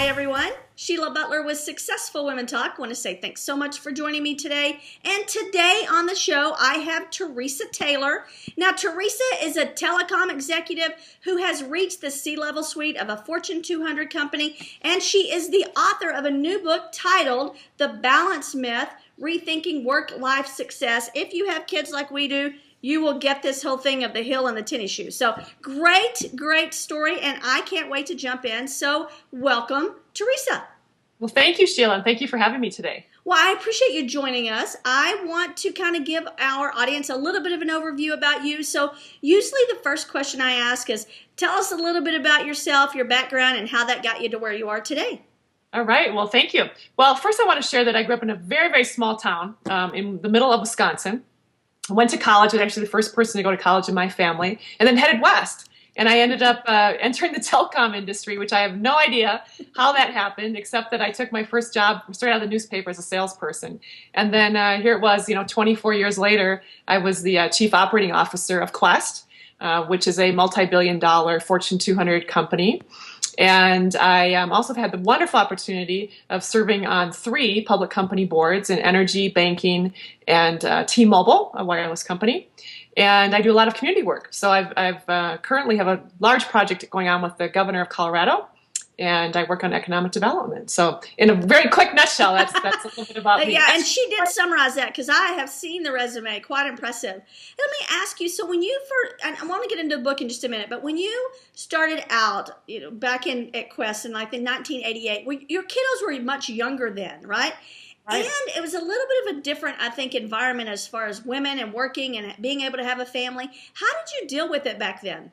everyone. Sheila Butler with Successful Women Talk. I want to say thanks so much for joining me today. And today on the show, I have Teresa Taylor. Now, Teresa is a telecom executive who has reached the C-level suite of a Fortune 200 company, and she is the author of a new book titled The Balance Myth, Rethinking Work-Life Success. If you have kids like we do, you will get this whole thing of the hill and the tennis shoes. So great story, and I can't wait to jump in. So welcome, Teresa. Well, thank you, Sheila, and thank you for having me today. Well, I appreciate you joining us. I want to kind of give our audience a little bit of an overview about you. So usually the first question I ask is, tell us a little bit about yourself, your background, and how that got you to where you are today. All right. Well, thank you. Well, first I want to share that I grew up in a very small town in the middle of Wisconsin. I went to college. I was actually the first person to go to college in my family, and then headed west. And I ended up entering the telecom industry, which I have no idea how that happened, except that I took my first job straight out of the newspaper as a salesperson. And then here it was, 24 years later, I was the chief operating officer of Quest, which is a multi-billion-dollar Fortune 200 company. And I also had the wonderful opportunity of serving on 3 public company boards in energy, banking, and T-Mobile, a wireless company. And I do a lot of community work. So I've currently have a large project going on with the governor of Colorado, and I work on economic development. So in a very quick nutshell, that's a little bit about me. Yeah, and she did summarize that because I have seen the resume, quite impressive. Let me ask you, so when you and I want to get into the book in just a minute, but when you started out, back at Quest in like in 1988, your kiddos were much younger then, right? Right. And it was a little bit of a different, I think, environment as far as women and working and being able to have a family. How did you deal with it back then?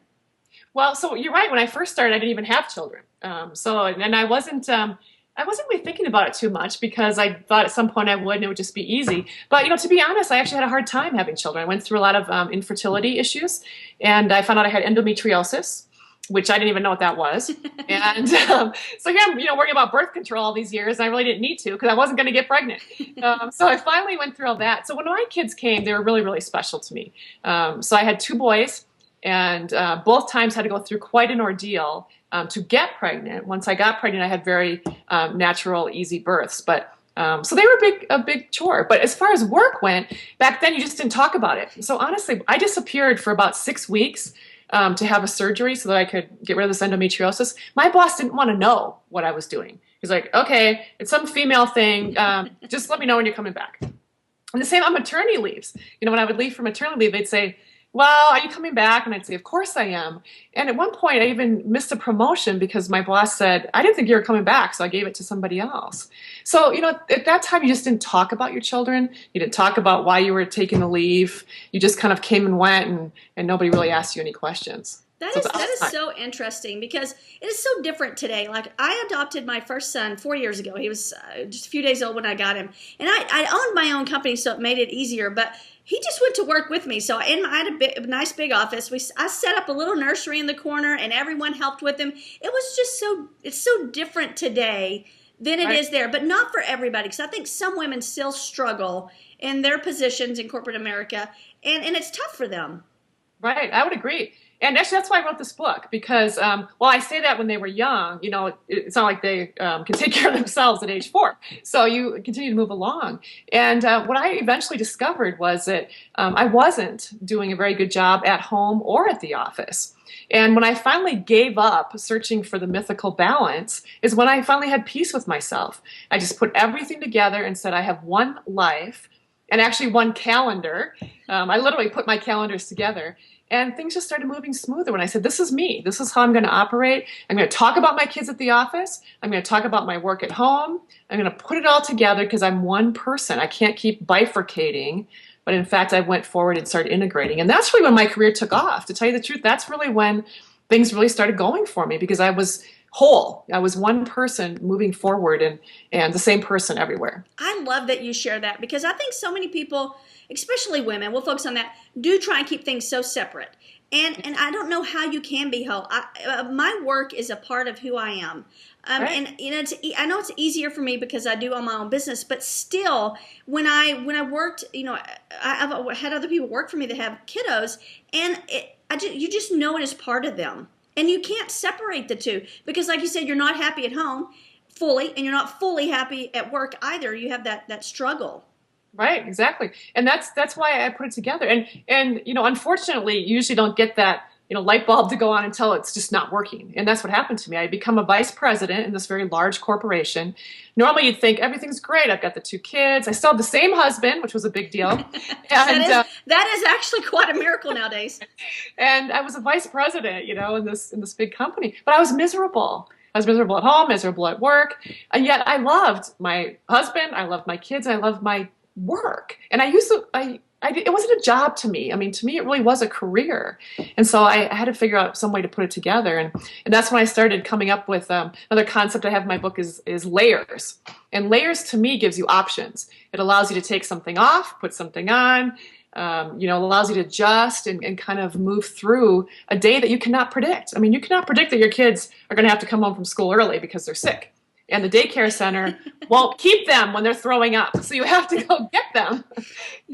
Well, so you're right. When I first started, I didn't even have children. And I wasn't really thinking about it too much because I thought at some point I would and it would just be easy. But, to be honest, I actually had a hard time having children. I went through a lot of infertility issues, and I found out I had endometriosis, which I didn't even know what that was. And so here I'm, worrying about birth control all these years, and I really didn't need to because I wasn't going to get pregnant. So I finally went through all that. So when my kids came, they were really special to me. So I had 2 boys, and both times had to go through quite an ordeal to get pregnant. Once I got pregnant, I had very natural, easy births. But so they were a big chore. But as far as work went, back then you just didn't talk about it. So honestly, I disappeared for about 6 weeks to have a surgery so that I could get rid of this endometriosis. My boss didn't want to know what I was doing. He's like, okay, it's some female thing. Just let me know when you're coming back. And the same on maternity leaves. When I would leave for maternity leave, they'd say, well, are you coming back? And I'd say, of course I am. And at one point, I even missed a promotion because my boss said, I didn't think you were coming back, so I gave it to somebody else. So, at that time, you just didn't talk about your children. You didn't talk about why you were taking the leave. You just kind of came and went, and nobody really asked you any questions. That is so interesting because it is so different today. Like, I adopted my first son 4 years ago. He was just a few days old when I got him. And I owned my own company, so it made it easier. But he just went to work with me. So I had a nice big office. I set up a little nursery in the corner, and everyone helped with him. It was just it's so different today than it is there. But not for everybody, because I think some women still struggle in their positions in corporate America, and it's tough for them. Right, I would agree. And actually, that's why I wrote this book, because while I say that when they were young, it's not like they can take care of themselves at age 4. So you continue to move along. And what I eventually discovered was that I wasn't doing a very good job at home or at the office. And when I finally gave up searching for the mythical balance is when I finally had peace with myself. I just put everything together and said, I have one life and actually one calendar. I literally put my calendars together. And things just started moving smoother when I said, this is me. This is how I'm going to operate. I'm going to talk about my kids at the office. I'm going to talk about my work at home. I'm going to put it all together because I'm one person. I can't keep bifurcating. But in fact, I went forward and started integrating. And that's really when my career took off. To tell you the truth, that's really when things really started going for me because I was whole. I was one person moving forward and the same person everywhere. I love that you share that because I think so many people, especially women, we'll focus on that, do try and keep things so separate. And I don't know how you can be whole. My work is a part of who I am. Right. And I know it's easier for me because I do own my own business, but still, when I worked, I've had other people work for me that have kiddos, and you just know it as part of them. And you can't separate the two because, like you said, you're not happy at home. fully, and you're not fully happy at work either. You have that struggle. Right, exactly. And that's why I put it together. And unfortunately, you usually don't get that, light bulb to go on until it's just not working. And that's what happened to me. I become a vice president in this very large corporation. Normally you'd think everything's great. I've got the 2 kids. I still have the same husband, which was a big deal. And that is actually quite a miracle nowadays. And I was a vice president, in this big company, but I was miserable. I was miserable at home, miserable at work. And yet I loved my husband. I loved my kids. I loved my work. And it wasn't a job to me. I mean, to me, it really was a career. And so I had to figure out some way to put it together. And that's when I started coming up with another concept I have in my book is layers. And layers to me gives you options. It allows you to take something off, put something on, allows you to adjust and kind of move through a day that you cannot predict. I mean, you cannot predict that your kids are going to have to come home from school early because they're sick. And the daycare center won't keep them when they're throwing up. So you have to go get them.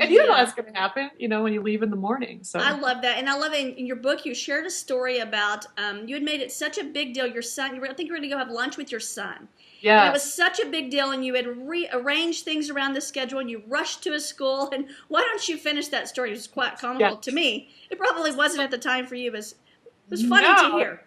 And you don't know that's going to happen, when you leave in the morning. So I love that. And I love it. In your book, you shared a story about you had made it such a big deal. Your son, I think you were going to go have lunch with your son. Yeah. It was such a big deal, and you had rearranged things around the schedule, and you rushed to a school. And why don't you finish that story? It was quite comical to me. It probably wasn't at the time for you, but it was funny to hear.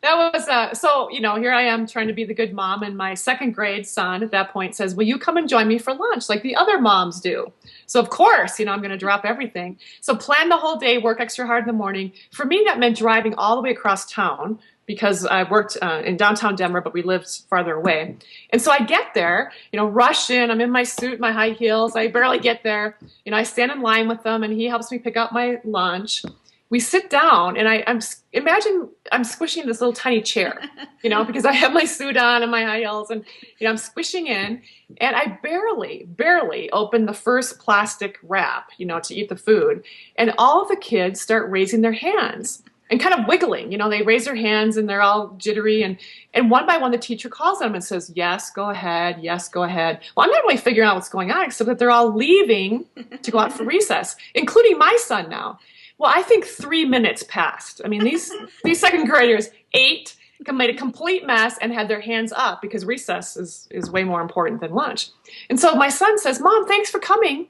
That was, so, here I am trying to be the good mom, and my 2nd grade son at that point says, will you come and join me for lunch like the other moms do? So, of course, I'm going to drop everything. So plan the whole day, work extra hard in the morning. For me, that meant driving all the way across town because I worked in downtown Denver, but we lived farther away. And so I get there, rush in. I'm in my suit, my high heels. I barely get there. I stand in line with them, and he helps me pick up my lunch. We sit down, and imagine I'm squishing this little tiny chair, because I have my suit on and my high heels, and I'm squishing in, and I barely open the first plastic wrap, to eat the food, and all of the kids start raising their hands and kind of wiggling. They raise their hands, and they're all jittery, and one by one the teacher calls them and says, yes, go ahead, yes, go ahead. Well, I'm not really figuring out what's going on, except that they're all leaving to go out for recess, including my son now. Well, I think 3 minutes passed. I mean, these 2nd graders ate, made a complete mess, and had their hands up because recess is way more important than lunch. And so my son says, Mom, thanks for coming.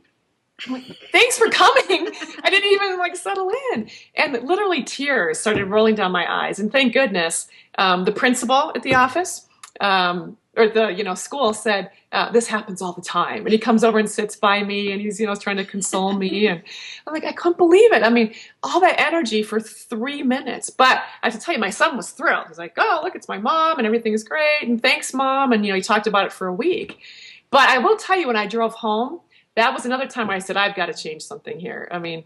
I'm like, thanks for coming. I didn't even settle in. And literally tears started rolling down my eyes. And thank goodness, the principal at the office, or the school said, this happens all the time. And he comes over and sits by me, and he's trying to console me, and I'm like, I couldn't believe it. I mean, all that energy for 3 minutes. But I have to tell you, my son was thrilled. He's like, oh, look, it's my mom, and everything is great, and thanks, Mom. And he talked about it for a week. But I will tell you, when I drove home, that was another time where I said, I've got to change something here. I mean,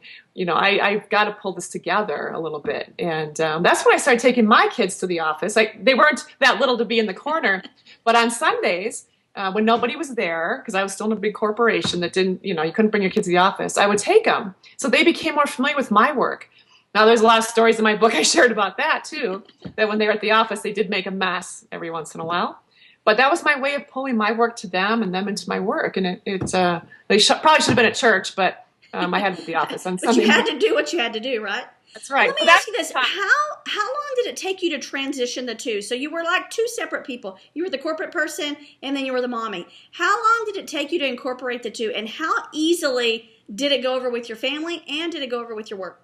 I've got to pull this together a little bit. And that's when I started taking my kids to the office. They weren't that little to be in the corner. But on Sundays, when nobody was there, because I was still in a big corporation that didn't, you couldn't bring your kids to the office, I would take them. So they became more familiar with my work. Now, there's a lot of stories in my book I shared about that, too, that when they were at the office, they did make a mess every once in a while. But that was my way of pulling my work to them and them into my work. And they probably should have been at church, but I had it at the office on Sunday. But you had to do what you had to do, right? That's right. Let me ask you this. How long did it take you to transition the two? So you were like 2 separate people. You were the corporate person, and then you were the mommy. How long did it take you to incorporate the two? And how easily did it go over with your family, and did it go over with your work?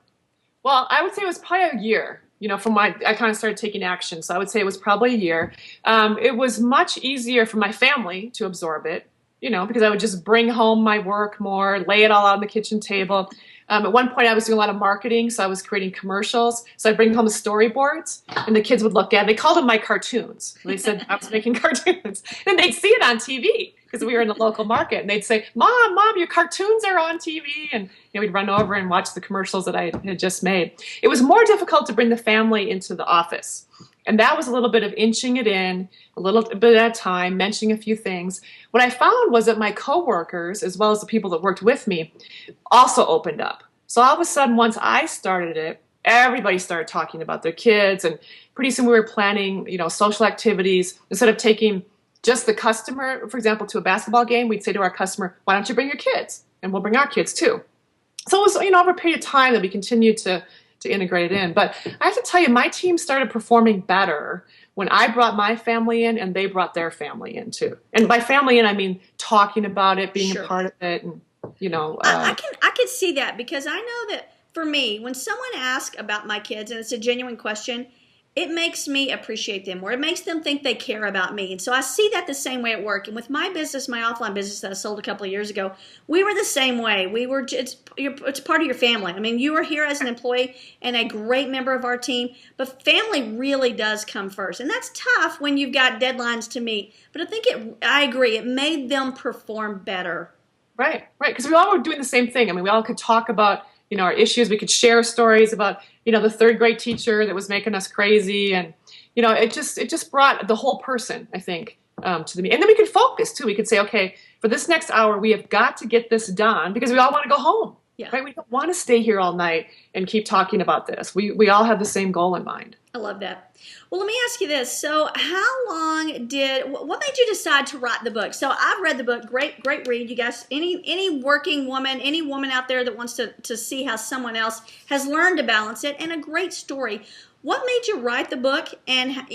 Well, I would say it was probably a year. From when I kind of started taking action. So I would say it was probably a year. It was much easier for my family to absorb it, because I would just bring home my work more, lay it all out on the kitchen table. At one point, I was doing a lot of marketing, so I was creating commercials. So I'd bring home the storyboards, and the kids would look at it. They called them my cartoons. They said I was making cartoons. And they'd see it on TV, because we were in the local market. And they'd say, Mom, your cartoons are on TV. And we'd run over and watch the commercials that I had just made. It was more difficult to bring the family into the office. And that was a little bit of inching it in, a little bit at a time, mentioning a few things. What I found was that my coworkers, as well as the people that worked with me, also opened up. So all of a sudden, once I started it, everybody started talking about their kids. And pretty soon we were planning, social activities. Instead of taking just the customer, for example, to a basketball game, we'd say to our customer, why don't you bring your kids? And we'll bring our kids too. So it was, over a period of time that we continued to integrate it in. But I have to tell you, my team started performing better when I brought my family in and they brought their family in too. And by family in, I mean talking about it, being a part of it, and I can see that, because I know that for me, when someone asks about my kids and it's a genuine question, it makes me appreciate them more. It makes them think they care about me. And so I see that the same way at work. And with my business, my offline business that I sold a couple of years ago, we were the same way. It's part of your family. I mean, you are here as an employee and a great member of our team, but family really does come first. And that's tough when you've got deadlines to meet. But I agree, it made them perform better. Right. Because we all were doing the same thing. I mean, we all could talk about, our issues. We could share stories about, the third grade teacher that was making us crazy. And, it just brought the whole person, I think, to the meeting. And then we could focus too. We could say, okay, for this next hour, we have got to get this done, because we all want to go home. Yeah. Right? We don't want to stay here all night and keep talking about this. We all have the same goal in mind. I love that. Well, let me ask you this. So what made you decide to write the book? So I've read the book. Great read. You guys, any working woman, any woman out there that wants to see how someone else has learned to balance it, and a great story. What made you write the book, and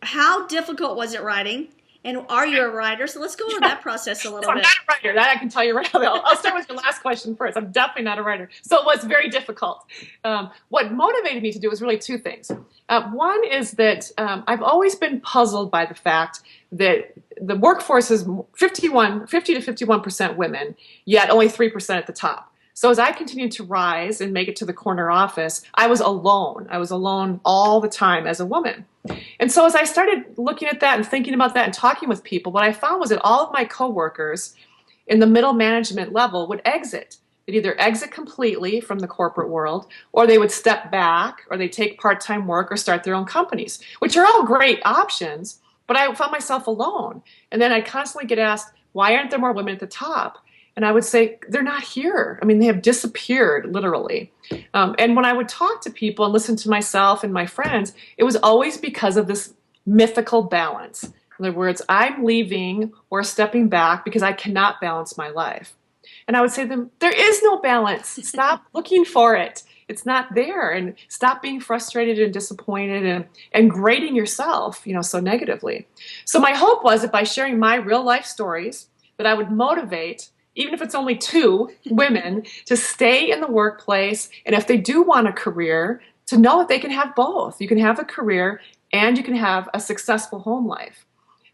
how difficult was it writing? And are you a writer? So let's go over that process a little bit. I'm not a writer. That I can tell you right now. I'll start with your last question first. I'm definitely not a writer. So it was very difficult. What motivated me to do was really two things. One is that I've always been puzzled by the fact that the workforce is 50 to 51% women, yet only 3% at the top. So as I continued to rise and make it to the corner office, I was alone. I was alone all the time as a woman. And so as I started looking at that and thinking about that and talking with people, what I found was that all of my coworkers in the middle management level would exit. They'd either exit completely from the corporate world, or they would step back, or they'd take part-time work or start their own companies, which are all great options, but I found myself alone. And then I'd constantly get asked, why aren't there more women at the top? And I would say, they're not here. I mean, they have disappeared, literally. And when I would talk to people and listen to myself and my friends, it was always because of this mythical balance. In other words, I'm leaving or stepping back because I cannot balance my life. And I would say to them, there is no balance. Stop looking for it. It's not there. And stop being frustrated and disappointed and grading yourself, so negatively. So my hope was that by sharing my real life stories, that I would motivate, even if it's only 2 women, to stay in the workplace. And if they do want a career, to know that they can have both. You can have a career and you can have a successful home life.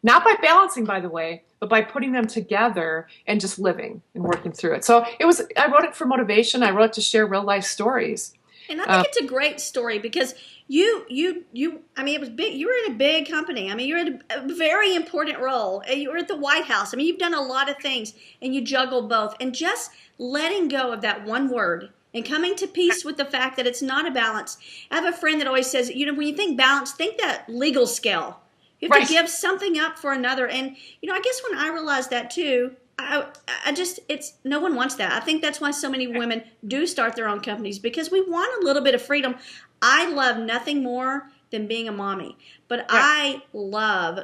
Not by balancing, by the way, but by putting them together and just living and working through it. So I wrote it for motivation. I wrote it to share real life stories. And I think it's a great story, because it was big. You were in a big company. I mean, you're in a very important role. You were at the White House. I mean, you've done a lot of things, and you juggle both. And just letting go of that one word and coming to peace with the fact that it's not a balance. I have a friend that always says, when you think balance, think that legal scale. You have to give something up for another. And, I guess when I realized that too, no one wants that. I think that's why so many women do start their own companies, because we want a little bit of freedom. I love nothing more than being a mommy, but I love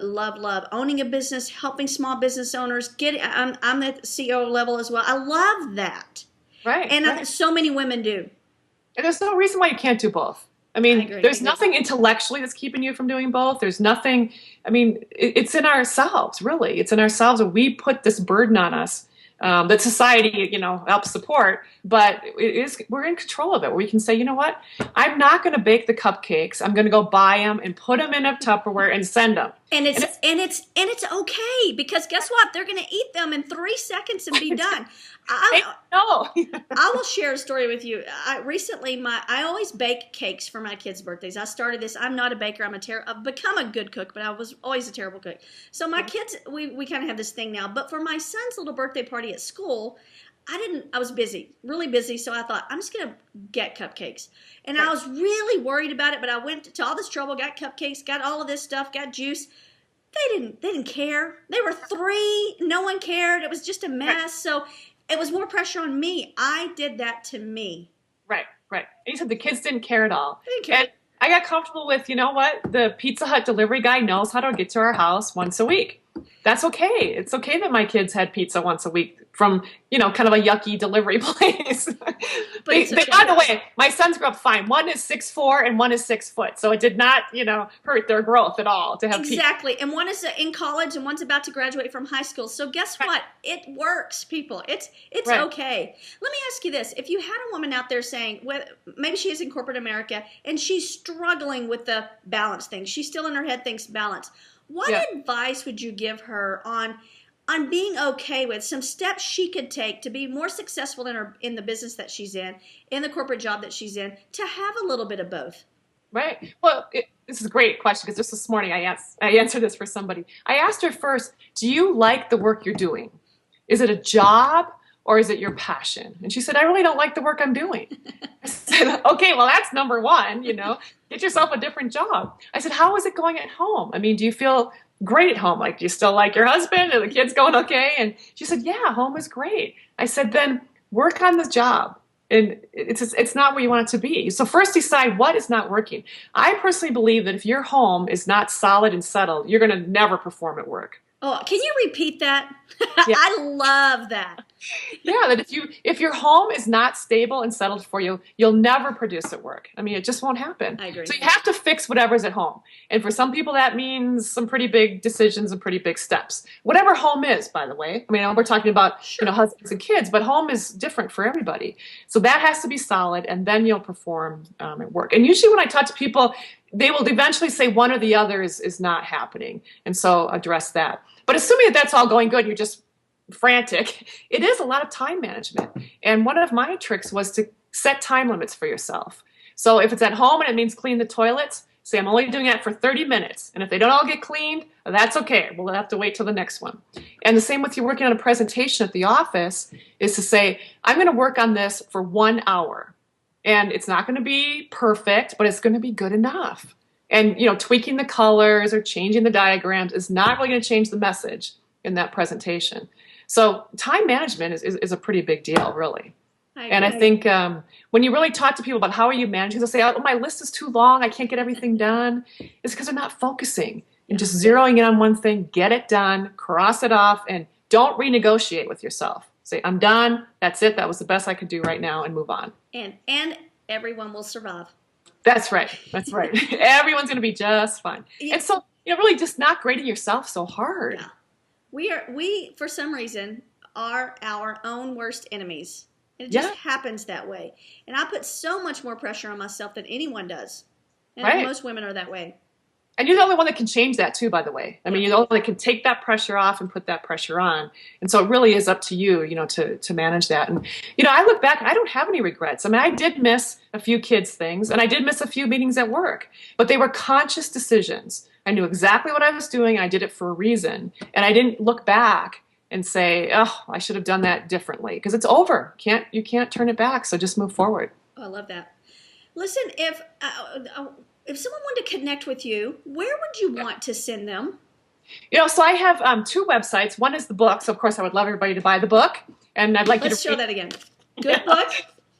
owning a business, helping small business owners I'm at the CEO level as well. I love that. Right. And so many women do. And there's no reason why you can't do both. I mean, there's nothing intellectually that's keeping you from doing both. There's nothing, it's in ourselves, really. It's in ourselves, and we put this burden on us that society, helps support, but we're in control of it, where we can say, you know what, I'm not going to bake the cupcakes. I'm going to go buy them and put them in a Tupperware and send them. And it's okay, because guess what? They're going to eat them in 3 seconds and be done. I will share a story with you. I always bake cakes for my kids' birthdays. I started this. I'm not a baker. I've become a good cook, but I was always a terrible cook. So my kids, we kind of have this thing now. But for my son's little birthday party at school, I was busy, really busy. So I thought, I'm just going to get cupcakes. And I was really worried about it, but I went to all this trouble, got cupcakes, got all of this stuff, got juice. They didn't care. They were 3. No one cared. It was just a mess. So it was more pressure on me. I did that to me. Right. And you said the kids didn't care at all. They didn't care. And I got comfortable with, the Pizza Hut delivery guy knows how to get to our house once a week. That's okay. It's okay that my kids had pizza once a week from, kind of a yucky delivery place. But it's okay. By the way, my sons grew up fine. One is 6'4" and one is 6 foot. So it did not, hurt their growth at all to have exactly. And one is in college and one's about to graduate from high school. So guess what? It works, people. It's right. okay. Let me ask you this. If you had a woman out there saying, maybe she is in corporate America and she's struggling with the balance thing. She's still in her head thinks balance. What advice would you give her on being okay with some steps she could take to be more successful in the business that she's in the corporate job that she's in, to have a little bit of both? Right. Well, this is a great question, because just this morning I answered this for somebody. I asked her first, do you like the work you're doing? Is it a job or is it your passion? And she said, I really don't like the work I'm doing. I said, okay, well, that's number one, get yourself a different job. I said, how is it going at home? I mean, do you feel great at home? Like, do you still like your husband? Are the kids going okay? And she said, yeah, home is great. I said, then work on the job. And it's not where you want it to be. So first decide what is not working. I personally believe that if your home is not solid and settled, you're going to never perform at work. Oh, can you repeat that? Yeah. I love that. Yeah, that if your home is not stable and settled for you, you'll never produce at work. I mean, it just won't happen. I agree. So you have to fix whatever's at home. And for some people, that means some pretty big decisions and pretty big steps. Whatever home is, by the way. I mean, we're talking about husbands and kids, but home is different for everybody. So that has to be solid, and then you'll perform at work. And usually when I talk to people, they will eventually say one or the other is not happening. And so address that. But assuming that that's all going good, you're just frantic, it is a lot of time management. And one of my tricks was to set time limits for yourself. So if it's at home and it means clean the toilets, say I'm only doing that for 30 minutes. And if they don't all get cleaned, that's okay. We'll have to wait till the next one. And the same with you working on a presentation at the office is to say, I'm going to work on this for 1 hour. And it's not going to be perfect, but it's going to be good enough. And, tweaking the colors or changing the diagrams is not really going to change the message in that presentation. So time management is a pretty big deal, really. And I think when you really talk to people about how are you managing, they'll say, oh, my list is too long, I can't get everything done. It's because they're not focusing and just zeroing in on one thing, get it done, cross it off, and don't renegotiate with yourself. Say, I'm done, that's it, that was the best I could do right now, and move on. And everyone will survive. That's right. That's right. Everyone's going to be just fine. Yeah. And so, really just not grading yourself so hard. Yeah. We, for some reason, are our own worst enemies. And it just happens that way. And I put so much more pressure on myself than anyone does. And most women are that way. And you're the only one that can change that too, by the way. I mean, you're the only one that can take that pressure off and put that pressure on. And so it really is up to you, to manage that. And, I look back and I don't have any regrets. I mean, I did miss a few kids' things and I did miss a few meetings at work, but they were conscious decisions. I knew exactly what I was doing and I did it for a reason. And I didn't look back and say, oh, I should have done that differently, because it's over. You can't turn it back. So just move forward. Oh, I love that. Listen, if someone wanted to connect with you, where would you want to send them? So I have two websites. One is the book. So, of course, I would love everybody to buy the book. And I'd like you to show that again. Good book.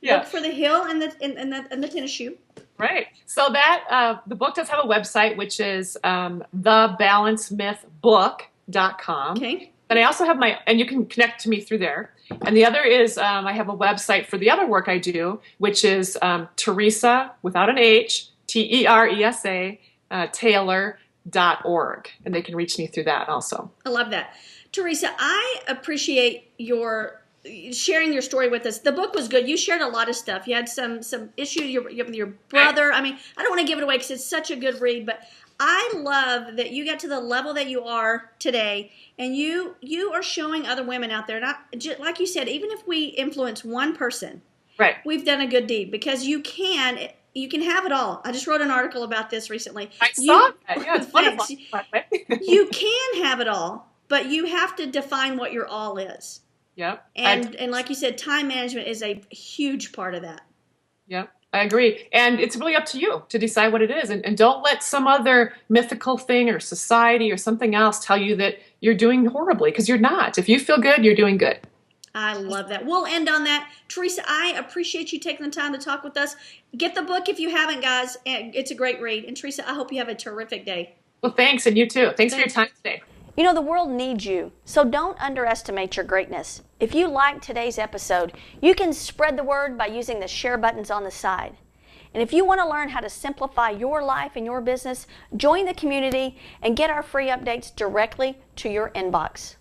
Book for the hill and the tennis shoe. Right. So that the book does have a website, which is thebalancemythbook.com. Okay. And I also have and you can connect to me through there. And the other is I have a website for the other work I do, which is Teresa, without an H, Teresa, Taylor.org. And they can reach me through that also. I love that. Teresa, I appreciate your sharing your story with us. The book was good. You shared a lot of stuff. You had some issues with your brother. I mean, I don't want to give it away because it's such a good read, but I love that you got to the level that you are today, and you are showing other women out there, not just, like you said, even if we influence one person, right, we've done a good deed, because you can have it all. I just wrote an article about this recently. I saw that. Yeah, it's wonderful. You can have it all, but you have to define what your all is. Yep. And like you said, time management is a huge part of that. Yep. I agree. And it's really up to you to decide what it is. And don't let some other mythical thing or society or something else tell you that you're doing horribly, because you're not. If you feel good, you're doing good. I love that. We'll end on that. Teresa, I appreciate you taking the time to talk with us. Get the book if you haven't, guys. It's a great read. And Teresa, I hope you have a terrific day. Well, thanks. And you too. Thanks for your time today. You know, the world needs you, so don't underestimate your greatness. If you liked today's episode, you can spread the word by using the share buttons on the side. And if you want to learn how to simplify your life and your business, join the community and get our free updates directly to your inbox.